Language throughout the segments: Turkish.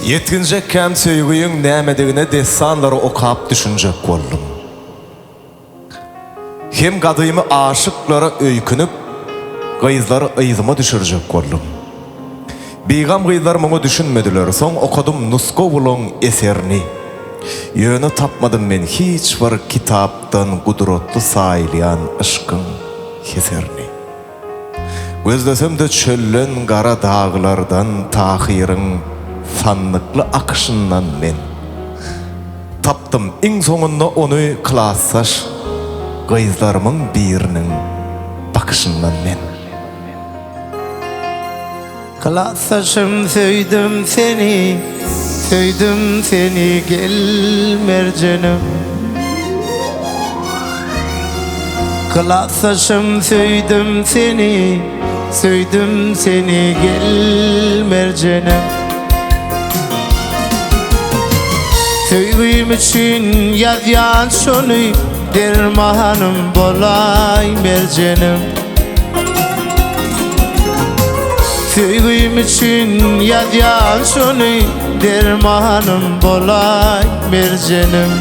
Yetkincekken söýgüýüň nämedigine desanlary okap düşünjek boldum. Hem gadymy aşyklara öýkünüp, gyzlary yzyma düşürjek boldum. Beýgam gyzlar muňa düşünmediler. Soň okudum Nuskowlaň eserini. Ýöne tapmadym men hiç bir kitapdan gudratly saýlayan ışkyň heserini. Gözlesem de çöllen gara dağlardan tahyryň fanlykly akşyndan men tapdym iň soňunda onu klasssaş gyzlarymyň biriniň bakışyndan men. Klasssaşym söýdüm seni gel merjenim. Klasssaşym söýdüm seni gel merjenim. Söýgüýüm üçin ýazýan şonu dermanım bolay merjenim. Söýgüýüm üçin ýazýan şonu dermanım bolay merjenim.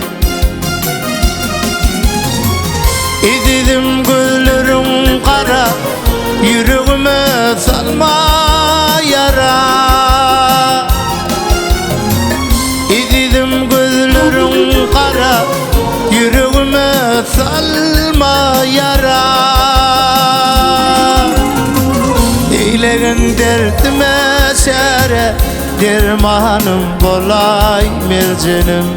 İdidim gözlerim kara, yüreğime salma yara. İdidim gözlerim kara, yüreğime salma yara. Eylegin derdime şere, dermanım bolay merjenim.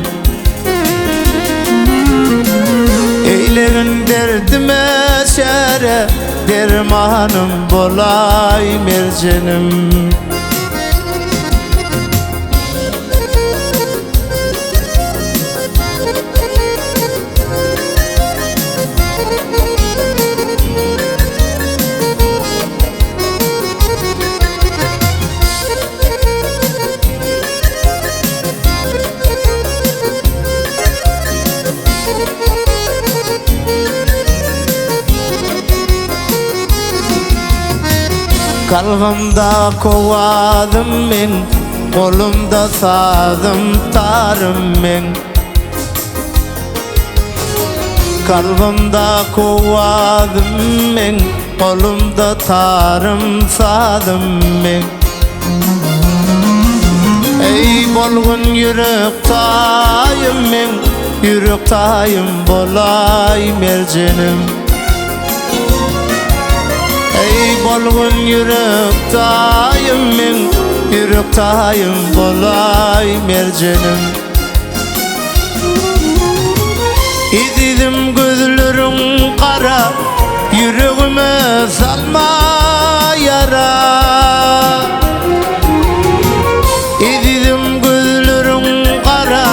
Eylegin derdime şere, dermanım bolay merjenim. Kalbimda kovadım men, kolumda sazım tarım men. Kalbimda kovadım men, kolumda tarım sazım men. Ey bolgun yürektayım men, yürektayım bolay merjenim. Ey bolgun yürektayım men, yürektayım bolay merjenim. İdidim gözlerim kara, yüreğime salma yara. İdidim gözlerim kara,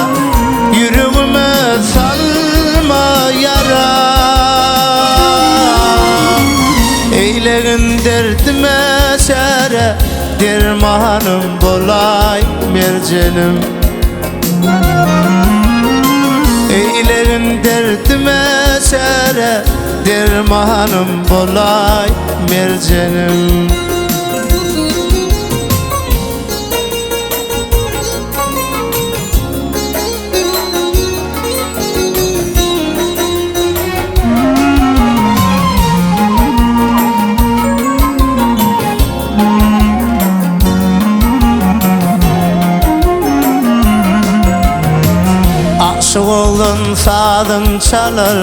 yüreğime salma yara. Eylegin derdime şere, dermanım bolay merjenim. Eylegin derdime şere, dermanım bolay merjenim. Aşık olan sazın çalar,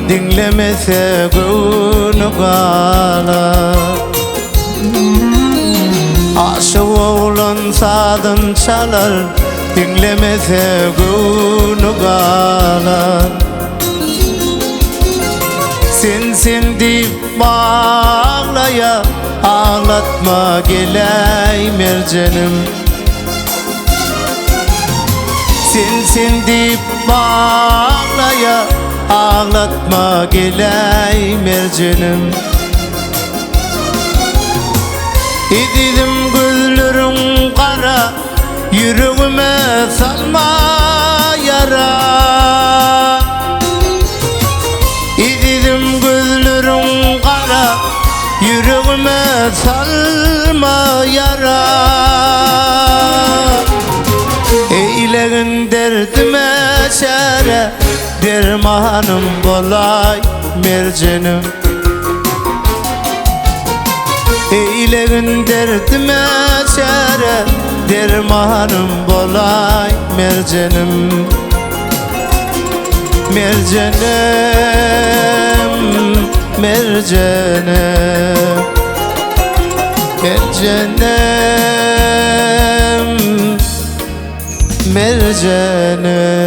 dinlemese gönlü kalar. Aşık olan sazın çalar, dinlemese gönlü kalar. Sen deyip bağlaya, ağlatma geley merjenim. Sen deyip bağlaya, ağlatma geley merjenim. İdidim gözlerim kara, yüreğime salma yara. İdidim gözlerim kara, yüreğime salma yara. dermanım bolay mercenim. Eylegin derdime çare, dermanım bolay mercenim. Mercenim, mercenim, mercenim, mercenim.